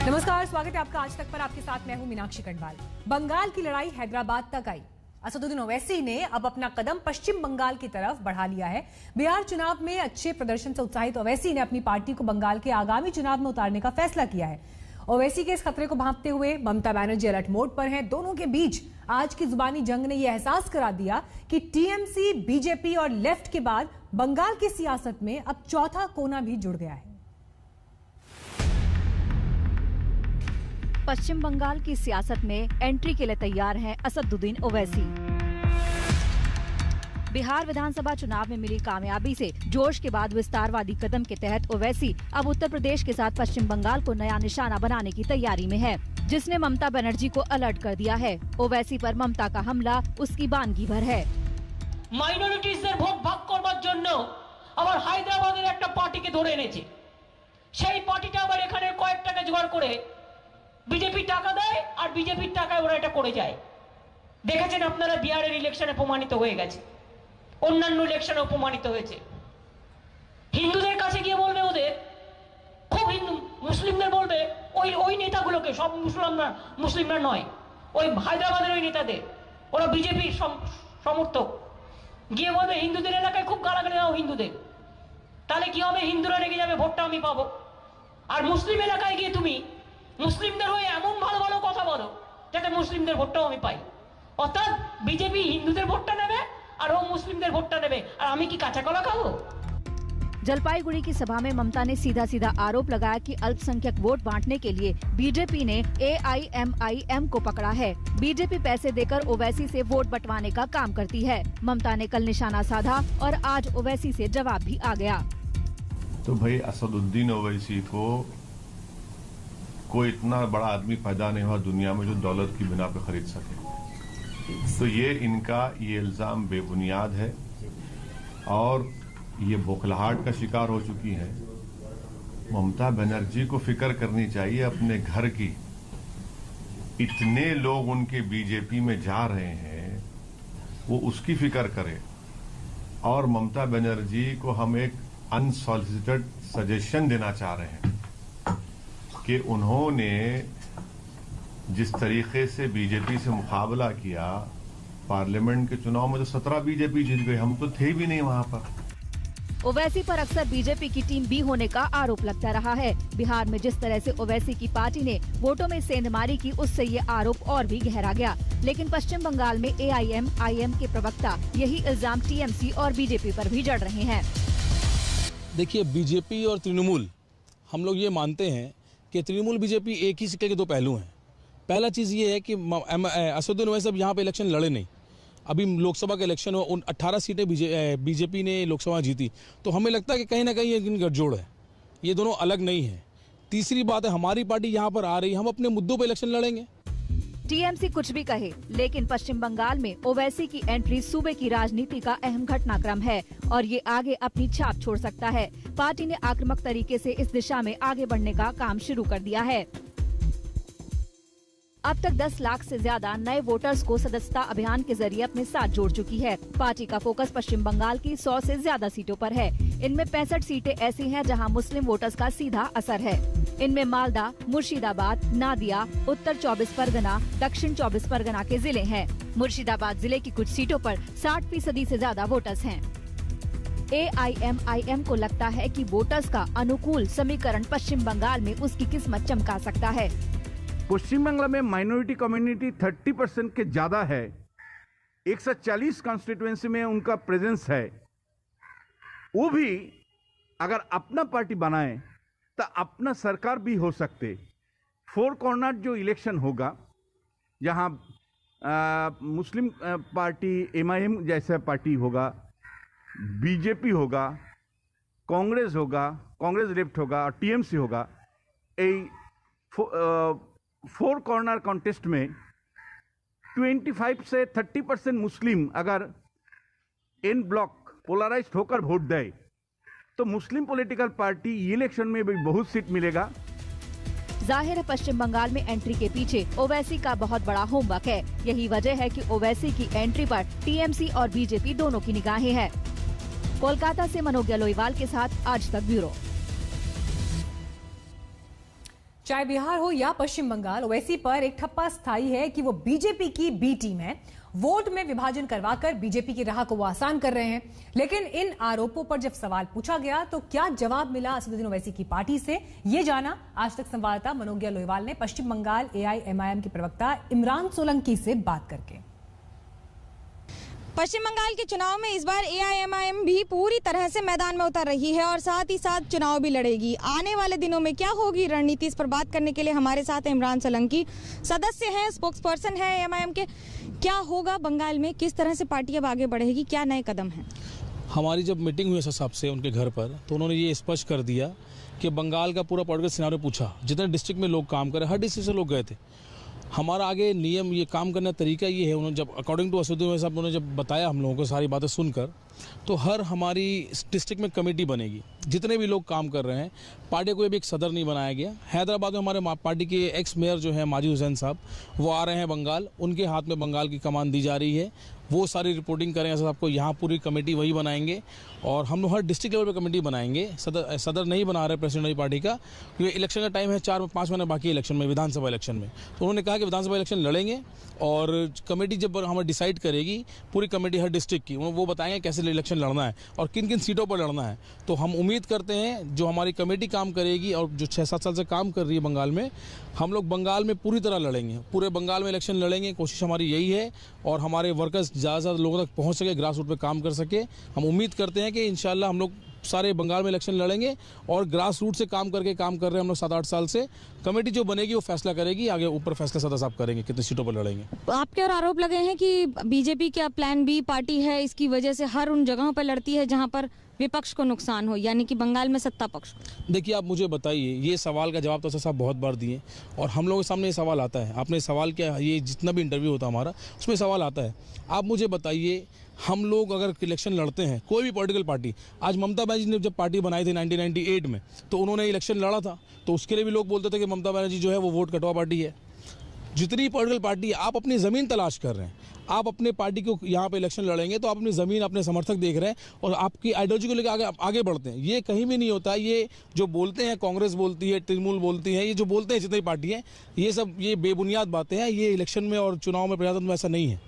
नमस्कार, स्वागत है आपका आज तक पर। आपके साथ मैं हूं मीनाक्षी कटवाल। बंगाल की लड़ाई हैदराबाद तक आई। असदुद्दीन ओवैसी ने अब अपना कदम पश्चिम बंगाल की तरफ बढ़ा लिया है। बिहार चुनाव में अच्छे प्रदर्शन से उत्साहित ओवैसी ने अपनी पार्टी को बंगाल के आगामी चुनाव में उतारने का फैसला किया है। ओवैसी के इस खतरे को भांपते हुए ममता बनर्जी अलर्ट मोड पर हैं। दोनों के बीच आज की जुबानी जंग ने यह एहसास करा दिया कि टीएमसी, बीजेपी और लेफ्ट के बाद बंगाल की सियासत में अब चौथा कोना भी जुड़ गया है। पश्चिम बंगाल की सियासत में एंट्री के लिए तैयार हैं असदुद्दीन ओवैसी। बिहार विधानसभा चुनाव में मिली कामयाबी से जोश के बाद विस्तारवादी कदम के तहत ओवैसी अब उत्तर प्रदेश के साथ पश्चिम बंगाल को नया निशाना बनाने की तैयारी में है, जिसने ममता बनर्जी को अलर्ट कर दिया है। ओवैसी पर ममता का हमला उसकी बानगी भर है। মাইনরিটিসদের ভোট ভাগ করবার জন্য আবার হায়দ্রাবাদের একটা পার্টিকে ধরে এনেছে। সেই পার্টিটা আবার এখানে কয়েক টাকা জোগাড় করে বিজেপি টাকা দেয় আর বিজেপির টাকায় ওরা এটা করে যায়। দেখেছেন আপনারা, বিহারের ইলেকশনে প্রমাণিত হয়ে গেছে, অন্যান্য ইলেকশনে প্রমাণিত হয়েছে। হিন্দুদের কাছে গিয়ে বলবে ওদের খুব হিন্দু, মুসলিমদের বলবে ওই নেতাগুলোকে, সব মুসলিমরা নয়, ওই হায়দ্রাবাদের ওই নেতাদের, ওরা বিজেপির সমর্থক, গিয়ে বলবে হিন্দুদের এলাকায় খুব গালাগালি দাও হিন্দুদের, তাহলে কি হবে? হিন্দুরা রেগে যাবে, ভোটটা আমি পাবো। আর মুসলিম এলাকায় গিয়ে তুমি মুসলিমদের হয়ে এমন ভালো ভালো কথা বলো যাতে মুসলিমদের ভোটটাও আমি পাই। অর্থাৎ বিজেপি হিন্দুদের ভোটটা নেবে আর ও মুসলিমদের ভোটটা নেবে, আর আমি কি কাঁচা কলা খাবো? जलपाईगुड़ी की सभा में ममता ने सीधा सीधा आरोप लगाया कि अल्पसंख्यक वोट बांटने के लिए बीजेपी ने AIMIM को पकड़ा है। बीजेपी पैसे देकर ओवैसी से वोट बंटवाने का काम करती है। ममता ने कल निशाना साधा और आज ओवैसी से जवाब भी आ गया। तो भाई असदुद्दीन ओवैसी को कोई इतना बड़ा आदमी पैदा नहीं हुआ दुनिया में जो दौलत की बिना पे खरीद सके। तो ये इल्जाम बेबुनियाद है और ये बौखलाहट का शिकार हो चुकी है। ममता बनर्जी को फिक्र करनी चाहिए अपने घर की। इतने लोग उनके बीजेपी में जा रहे हैं, वो उसकी फिक्र करे। और ममता बनर्जी को हम एक अनसॉलिसिटेड सजेशन देना चाह रहे हैं कि उन्होंने जिस तरीके से बीजेपी से मुकाबला किया पार्लियामेंट के चुनाव में, तो 17 बीजेपी जीत गए, हम तो थे भी नहीं वहां पर। ओवैसी पर अक्सर बीजेपी की टीम बी होने का आरोप लगता रहा है। बिहार में जिस तरह से ओवैसी की पार्टी ने वोटों में सेंधमारी की, उससे ये आरोप और भी गहरा गया। लेकिन पश्चिम बंगाल में AIMIM के प्रवक्ता यही इल्जाम TMC और बीजेपी पर भी जड़ रहे हैं। देखिए, बीजेपी और तृणमूल, हम लोग ये मानते हैं कि तृणमूल बीजेपी एक ही सिक्के के दो पहलू हैं। पहला चीज़ ये है कि असदुद्दीन ओवैसी अब यहाँ पे इलेक्शन लड़े नहीं। अभी लोकसभा के इलेक्शन में उन 18 सीटें बीजेपी ने लोकसभा जीती, तो हमें लगता है कि कहीं ना कहीं ये गठजोड़ है, ये दोनों अलग नहीं है। तीसरी बात है, हमारी पार्टी यहाँ पर आ रही है, हम अपने मुद्दों पर इलेक्शन लड़ेंगे। TMC कुछ भी कहे, लेकिन पश्चिम बंगाल में ओवैसी की एंट्री सूबे की राजनीति का अहम घटनाक्रम है और ये आगे अपनी छाप छोड़ सकता है। पार्टी ने आक्रामक तरीके से इस दिशा में आगे बढ़ने का काम शुरू कर दिया है। अब तक 10 लाख से ज्यादा नए वोटर्स को सदस्यता अभियान के जरिए अपने साथ जोड़ चुकी है। पार्टी का फोकस पश्चिम बंगाल की 100 से ज्यादा सीटों पर है। इनमें 65 सीटें ऐसी हैं जहां मुस्लिम वोटर्स का सीधा असर है। इनमें मालदा, मुर्शिदाबाद, नादिया, उत्तर 24 परगना, दक्षिण 24 परगना के जिले हैं। मुर्शिदाबाद जिले की कुछ सीटों पर 60% से ज्यादा वोटर्स हैं। AIMIM को लगता है कि वोटर्स का अनुकूल समीकरण पश्चिम बंगाल में उसकी किस्मत चमका सकता है। पश्चिम बंगाल में माइनॉरिटी कम्युनिटी 30% के ज्यादा है। 140 कॉन्स्टिट्यूएंसी में उनका प्रेजेंस है। वो भी अगर अपना पार्टी बनाए तो अपना सरकार भी हो सकते। 4 कॉर्नर जो इलेक्शन होगा, जहां मुस्लिम पार्टी MIM जैसा पार्टी होगा, बीजेपी होगा, कांग्रेस होगा, कांग्रेस लेफ्ट होगा और TMC होगा। 4 कॉर्नर कॉन्टेस्ट में 25 से 30% मुस्लिम अगर इन ब्लॉक पोलराइज्ड होकर वोट दे तो मुस्लिम पॉलिटिकल पार्टी इलेक्शन में भी बहुत सीट मिलेगा। जाहिर है पश्चिम बंगाल में एंट्री के पीछे ओवैसी का बहुत बड़ा होमवर्क है। यही वजह है कि ओवैसी की एंट्री पर TMC और बीजेपी दोनों की निगाहें हैं। कोलकाता से मनोज लोईवाल के साथ आज तक ब्यूरो। चाहे बिहार हो या पश्चिम बंगाल, ओवैसी पर एक ठप्पा स्थायी है कि वो बीजेपी की बी टीम है। वोट में विभाजन करवाकर बीजेपी की राह को वो आसान कर रहे हैं। लेकिन इन आरोपों पर जब सवाल पूछा गया तो क्या जवाब मिला असदुद्दीन ओवैसी की पार्टी से, ये जाना आज तक संवाददाता मनोज्ञा लोईवाल ने पश्चिम बंगाल एआईएमआईएम के प्रवक्ता इमरान सोलंकी से बात करके। पश्चिम बंगाल के चुनाव में इस बार एआईएमआईएम भी पूरी तरह से मैदान में उतर रही है और साथ ही साथ चुनाव भी लड़ेगी। आने वाले दिनों में क्या होगी रणनीति, इस पर बात करने के लिए हमारे साथ इमरान सोलंकी, सदस्य हैं, स्पोक्स पर्सन है एआईएमआईएम के। क्या होगा बंगाल में, किस तरह से पार्टी अब आगे बढ़ेगी, क्या नए कदम हैं? हमारी जब मीटिंग हुई साहब से उनके घर पर, तो उन्होंने ये स्पष्ट कर दिया कि बंगाल का पूरा पॉलिटिकल सिनेरियो पूछा, जितने डिस्ट्रिक्ट में लोग काम करे, हर डिस्ट्रिक्ट से लोग गए थे। हमारा आगे नियम, ये काम करने का तरीका ये है, उन्होंने जब अकॉर्डिंग टू असदुद्दीन ओवैसी साहब, उन्होंने जब बताया हम लोगों को सारी बातें सुनकर, तो हर हमारी डिस्ट्रिक्ट में कमेटी बनेगी। जितने भी लोग काम कर रहे हैं, पार्टी को भी एक सदर नहीं बनाया गया। हैदराबाद में हमारे पार्टी के एक्स मेयर जो है माजिद हुसैन साहब, वो आ रहे हैं बंगाल, उनके हाथ में बंगाल की कमान दी जा रही है। वो सारी रिपोर्टिंग करेंगे सबको, यहाँ पूरी कमेटी वही बनाएंगे और हम लोग हर डिस्ट्रिक्ट लेवल पे कमेटी बनाएंगे। सदर नहीं बना रहे प्रेसिडेंट पार्टी का, क्योंकि इलेक्शन का टाइम है, 4-5 महीने बाकी इलेक्शन में, विधानसभा इलेक्शन में। तो उन्होंने कहा कि विधानसभा इलेक्शन लड़ेंगे और कमेटी जब हमें डिसाइड करेगी, पूरी कमेटी हर डिस्ट्रिक्ट की, वो बताएंगे कैसे इलेक्शन लड़ना है और किन किन सीटों पर लड़ना है। तो हम उम्मीद करते हैं जो हमारी कमेटी काम करेगी और जो 6-7 साल से काम कर रही है बंगाल में, हम लोग बंगाल में पूरी तरह लड़ेंगे, पूरे बंगाल में इलेक्शन लड़ेंगे। कोशिश हमारी यही है और हमारे वर्कर्स ज़्यादा से ज़्यादा लोगों तक पहुंच सके, ग्रास रूट पे काम कर सके। हम उम्मीद करते हैं कि इंशाल्लाह हम लोग सारे बंगाल में इलेक्शन लड़ेंगे और ग्रास रूट से काम करके काम कर रहे हैं हम लोग 7-8 साल से। कमेटी जो बनेगी वो फैसला करेगी, आगे ऊपर फैसला सदस्य साहब करेंगे कितनी सीटों पर लड़ेंगे। आपके और आरोप लगे हैं कि बीजेपी का प्लान बी पार्टी है, इसकी वजह से हर उन जगहों पर लड़ती है जहां पर विपक्ष को नुकसान हो, यानी कि बंगाल में सत्ता पक्ष। देखिए, आप मुझे बताइए, ये सवाल का जवाब तो साहब बहुत बार दिए और हम लोगों के सामने ये सवाल आता है। आपने सवाल क्या, ये जितना भी इंटरव्यू होता है हमारा, उसमें सवाल आता है। आप मुझे बताइए, हम लोग अगर इलेक्शन लड़ते हैं, कोई भी पॉलिटिकल पार्टी, आज ममता बनर्जी ने जब पार्टी बनाई थी 1998 में, तो उन्होंने इलेक्शन लड़ा था, तो उसके लिए भी लोग बोलते थे कि ममता बनर्जी जो है वो वोट कटवा पार्टी है। जितनी पॉलिटिकल पार्टी है, आप अपनी ज़मीन तलाश कर रहे हैं, आप अपने पार्टी को यहाँ पे इलेक्शन लड़ेंगे तो आप अपनी ज़मीन, अपने समर्थक देख रहे हैं और आपकी आइडियोलॉजी को लेकर आगे बढ़ते हैं। ये कहीं भी नहीं होता। ये जो बोलते हैं, कांग्रेस बोलती है, तृणमूल बोलती है, ये जो बोलते हैं जितनी पार्टी हैं, ये सब ये बेबुनियाद बातें हैं। ये इलेक्शन में और चुनाव में, प्रजातंत्र में ऐसा नहीं है।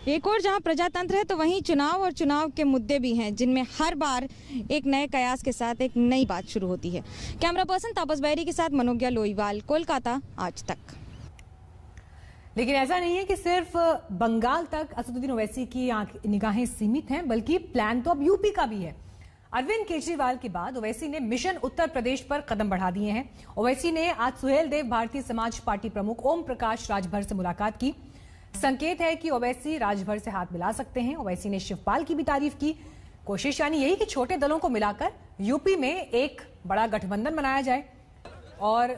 एक और जहां प्रजातंत्र है तो वहीं चुनाव और चुनाव के मुद्दे भी हैं, जिनमें हर बार एक नए कयास के साथ एक नई बात शुरू होती है। कैमरा पर्सन तापस बैरी के साथ मनोज्ञा लोईवाल, कोलकाता, आज तक। लेकिन ऐसा नहीं है कि सिर्फ बंगाल तक असदुद्दीन ओवैसी की निगाहें सीमित हैं, बल्कि प्लान तो अब यूपी का भी है। अरविंद केजरीवाल के बाद ओवैसी ने मिशन उत्तर प्रदेश पर कदम बढ़ा दिए हैं। ओवैसी ने आज सुहेल देव भारतीय समाज पार्टी प्रमुख ओम प्रकाश राजभर से मुलाकात की। संकेत है कि ओवैसी राजभर से हाथ मिला सकते हैं। ओवैसी ने शिवपाल की भी तारीफ की। कोशिश यानी यही कि छोटे दलों को मिलाकर यूपी में एक बड़ा गठबंधन बनाया जाए। और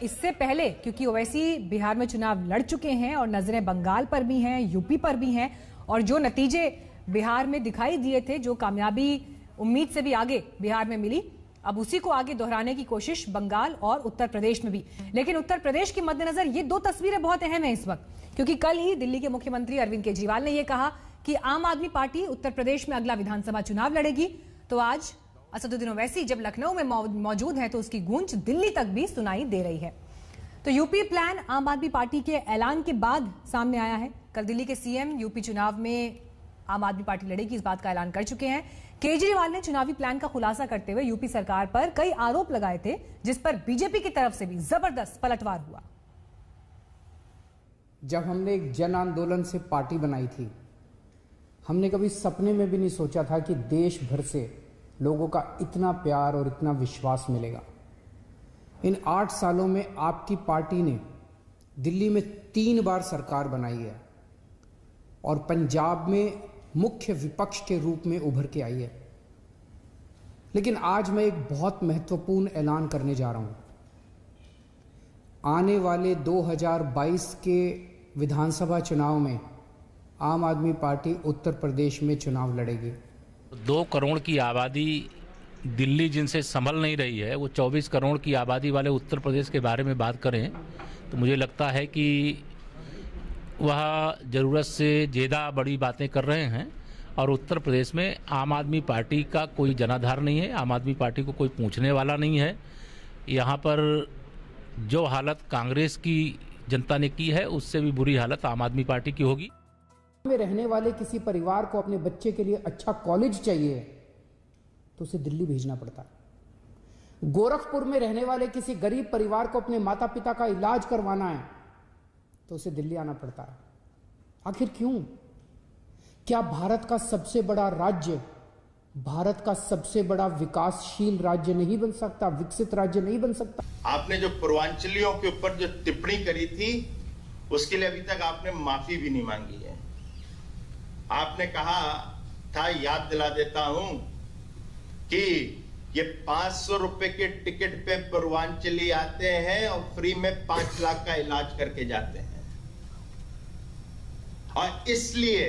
इससे पहले, क्योंकि ओवैसी बिहार में चुनाव लड़ चुके हैं और नजरें बंगाल पर भी हैं, यूपी पर भी हैं, और जो नतीजे बिहार में दिखाई दिए थे, जो कामयाबी उम्मीद से भी आगे बिहार में मिली, अब उसी को आगे दोहराने की कोशिश बंगाल और उत्तर प्रदेश में भी। लेकिन उत्तर प्रदेश के मद्देनजर ये दो तस्वीरें बहुत अहम हैं इस वक्त, क्योंकि कल ही दिल्ली के मुख्यमंत्री अरविंद केजरीवाल ने यह कहा कि आम आदमी पार्टी उत्तर प्रदेश में अगला विधानसभा चुनाव लड़ेगी। तो आज असदुद्दीन ओवैसी जब लखनऊ में मौजूद है तो उसकी गूंज दिल्ली तक भी सुनाई दे रही है। तो यूपी प्लान आम आदमी पार्टी के ऐलान के बाद सामने आया है। कल दिल्ली के सीएम यूपी चुनाव में आम आदमी पार्टी लड़ेगी, इस बात का ऐलान कर चुके हैं। केजरीवाल ने चुनावी प्लान का खुलासा करते हुए यूपी सरकार पर कई आरोप लगाए थे, जिस पर बीजेपी की तरफ से भी जबरदस्त पलटवार हुआ। जब हमने एक जन आंदोलन से पार्टी बनाई थी, हमने कभी सपने में भी नहीं सोचा था कि देश भर से लोगों का इतना प्यार और इतना विश्वास मिलेगा। इन 8 सालों में आपकी पार्टी ने दिल्ली में 3 बार सरकार बनाई है और पंजाब में मुख्य विपक्ष के रूप में उभर के आई है। लेकिन आज मैं एक बहुत महत्वपूर्ण ऐलान करने जा रहा हूं। आने वाले 2022 के विधानसभा चुनाव में आम आदमी पार्टी उत्तर प्रदेश में चुनाव लड़ेगी। 2 करोड़ की आबादी दिल्ली जिनसे संभल नहीं रही है, वो 24 करोड़ की आबादी वाले उत्तर प्रदेश के बारे में बात करें तो मुझे लगता है कि वह ज़रूरत से ज़्यादा बड़ी बातें कर रहे हैं। और उत्तर प्रदेश में आम आदमी पार्टी का कोई जनाधार नहीं है, आम आदमी पार्टी को कोई पूछने वाला नहीं है। यहाँ पर जो हालत कांग्रेस की जनता ने की है उससे भी बुरी हालत आम आदमी पार्टी की होगी। में रहने वाले किसी परिवार को अपने बच्चे के लिए अच्छा कॉलेज चाहिए तो उसे दिल्ली भेजना पड़ता है। गोरखपुर में रहने वाले किसी गरीब परिवार को अपने माता पिता का इलाज करवाना है तो उसे दिल्ली आना पड़ता है। आखिर क्यों? क्या भारत का सबसे बड़ा राज्य, भारत का सबसे बड़ा विकासशील राज्य नहीं बन सकता, विकसित राज्य नहीं बन सकता? आपने जो पूर्वांचलियों के ऊपर जो टिप्पणी करी थी उसके लिए अभी तक आपने माफी भी नहीं मांगी है। आपने कहा था, याद दिला देता हूं, कि ये 500 रुपए के टिकट पे पूर्वांचली आते हैं और फ्री में 5 लाख का इलाज करके जाते हैं, और इसलिए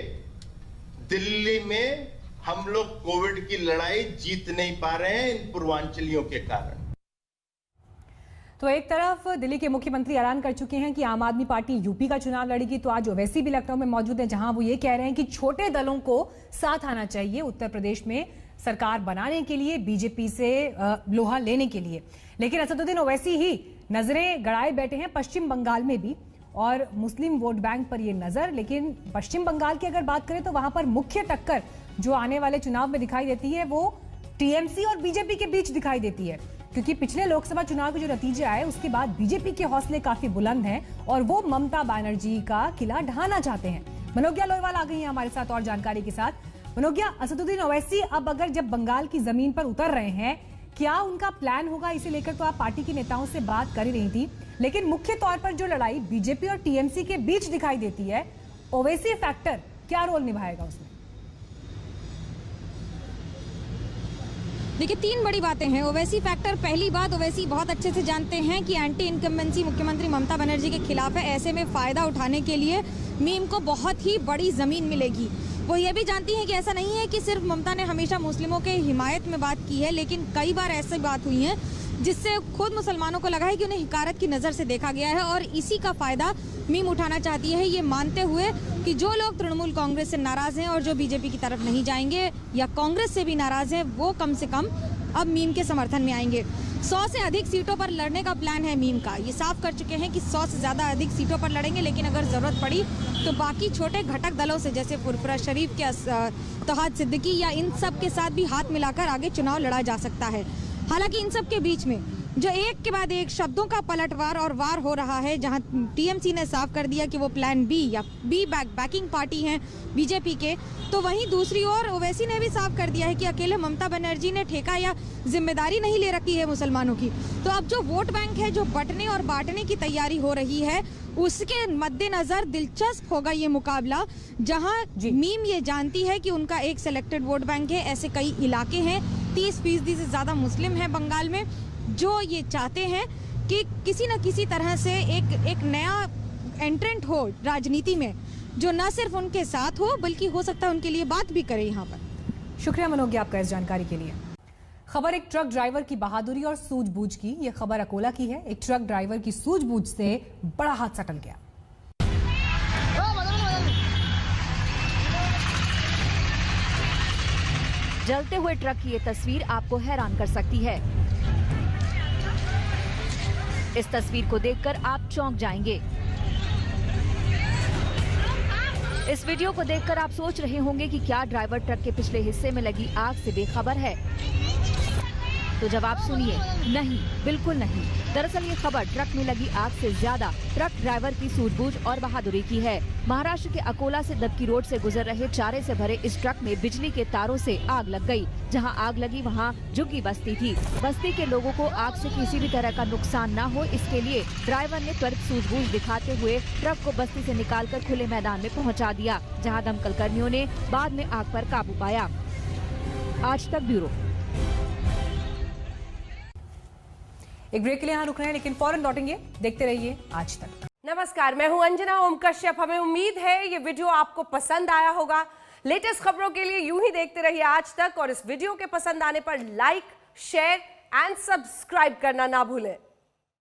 दिल्ली में हम लोग कोविड की लड़ाई जीत नहीं पा रहे हैं इन पूर्वांचलियों के कारण। तो एक तरफ दिल्ली के मुख्यमंत्री ऐलान कर चुके हैं कि आम आदमी पार्टी यूपी का चुनाव लड़ेगी, तो आज ओवैसी भी लखनऊ में मौजूद है, जहां वो ये कह रहे हैं कि छोटे दलों को साथ आना चाहिए उत्तर प्रदेश में सरकार बनाने के लिए, बीजेपी से लोहा लेने के लिए। लेकिन असदुद्दीन ओवैसी ही नजरें गड़ाए बैठे हैं पश्चिम बंगाल में भी, और मुस्लिम वोट बैंक पर ये नजर। लेकिन पश्चिम बंगाल की अगर बात करें तो वहां पर मुख्य टक्कर जो आने वाले चुनाव में दिखाई देती है वो टीएमसी और बीजेपी के बीच दिखाई देती है, क्योंकि पिछले लोकसभा चुनाव के जो नतीजे आए उसके बाद बीजेपी के हौसले काफी बुलंद हैं और वो ममता बनर्जी का किला ढहाना चाहते हैं। मनोज्ञा लोईवाल आ गई है हमारे साथ और जानकारी के साथ। मनोज्ञा, असदुद्दीन ओवैसी अब अगर जब बंगाल की जमीन पर उतर रहे हैं, क्या उनका प्लान होगा? इसे लेकर तो आप पार्टी के नेताओं से बात कर ही रही थी, लेकिन मुख्य तौर पर जो लड़ाई बीजेपी और टीएमसी के बीच दिखाई देती है, ओवैसी फैक्टर क्या रोल निभाएगा उसमें? देखिए, 3 बड़ी बातें हैं। ओवैसी फैक्टर, पहली बात, ओवैसी बहुत अच्छे से जानते हैं कि एंटी इनकम्बेंसी मुख्यमंत्री ममता बनर्जी के खिलाफ है। ऐसे में फायदा उठाने के लिए मीम को बहुत ही बड़ी जमीन मिलेगी। वो ये भी जानती हैं कि ऐसा नहीं है कि सिर्फ ममता ने हमेशा मुस्लिमों के हिमायत में बात की है, लेकिन कई बार ऐसी बात हुई है जिससे खुद मुसलमानों को लगा है कि उन्हें हिकारत की नज़र से देखा गया है, और इसी का फायदा मीम उठाना चाहती है, ये मानते हुए कि जो लोग तृणमूल कांग्रेस से नाराज हैं और जो बीजेपी की तरफ नहीं जाएंगे या कांग्रेस से भी नाराज हैं, वो कम से कम अब मीम के समर्थन में आएंगे। 100 से अधिक सीटों पर लड़ने का प्लान है मीम का। ये साफ कर चुके हैं कि 100 से ज़्यादा अधिक सीटों पर लड़ेंगे, लेकिन अगर ज़रूरत पड़ी तो बाकी छोटे घटक दलों से, जैसे फुरफुरा शरीफ के तौहीद सिद्दीकी या इन सब के साथ भी हाथ मिलाकर आगे चुनाव लड़ा जा सकता है। हालांकि इन सब के बीच में जो एक के बाद एक शब्दों का पलटवार और वार हो रहा है, जहां टीएमसी ने साफ कर दिया कि वो प्लान बी या बी बैकिंग पार्टी हैं बीजेपी के, तो वहीं दूसरी ओर ओवैसी ने भी साफ कर दिया है कि अकेले ममता बनर्जी ने ठेका या जिम्मेदारी नहीं ले रखी है मुसलमानों की। तो अब जो वोट बैंक है, जो बंटने और बांटने की तैयारी हो रही है, उसके मद्देनजर दिलचस्प होगा ये मुकाबला, जहां मीम ये जानती है कि उनका एक सिलेक्टेड वोट बैंक है। ऐसे कई इलाके हैं, 30% से ज्यादा मुस्लिम हैं बंगाल में, जो ये चाहते हैं कि किसी न किसी तरह से एक नया एंट्रेंट हो राजनीति में, जो न सिर्फ उनके साथ हो बल्कि हो सकता है उनके लिए बात भी करे यहाँ पर। शुक्रिया मनोज्ञा आपका इस जानकारी के लिए। खबर एक ट्रक ड्राइवर की बहादुरी और सूझबूझ की। यह खबर अकोला की है। एक ट्रक ड्राइवर की सूझबूझ से बड़ा हादसा टल गया। जलते हुए ट्रक की ये तस्वीर आपको हैरान कर सकती है। इस तस्वीर को देखकर आप चौंक जाएंगे। इस वीडियो को देखकर आप सोच रहे होंगे कि क्या ड्राइवर ट्रक के पिछले हिस्से में लगी आग से बेखबर है? तो जवाब सुनिए, नहीं, बिल्कुल नहीं। दरअसल ये खबर ट्रक में लगी आग से ज्यादा ट्रक ड्राइवर की सूझबूझ और बहादुरी की है। महाराष्ट्र के अकोला से दबकी रोड से गुजर रहे चारे से भरे इस ट्रक में बिजली के तारों से आग लग गई। जहां आग लगी वहां झुग्गी बस्ती थी। बस्ती के लोगों को आग से किसी भी तरह का नुकसान न हो, इसके लिए ड्राइवर ने त्वरित सूझबूझ दिखाते हुए ट्रक को बस्ती से निकालकर खुले मैदान में पहुंचा दिया, जहां दमकल कर्मियों ने बाद में आग पर काबू पाया। आज तक ब्यूरो। एक ब्रेक के लिए यहाँ रुक रहे हैं, लेकिन फौरन लौटेंगे। देखते रहिए आज तक। नमस्कार, मैं हूं अंजना ओम कश्यप। हमें उम्मीद है ये वीडियो आपको पसंद आया होगा। लेटेस्ट खबरों के लिए यूं ही देखते रहिए आज तक, और इस वीडियो के पसंद आने पर लाइक, शेयर एंड सब्सक्राइब करना ना भूलें।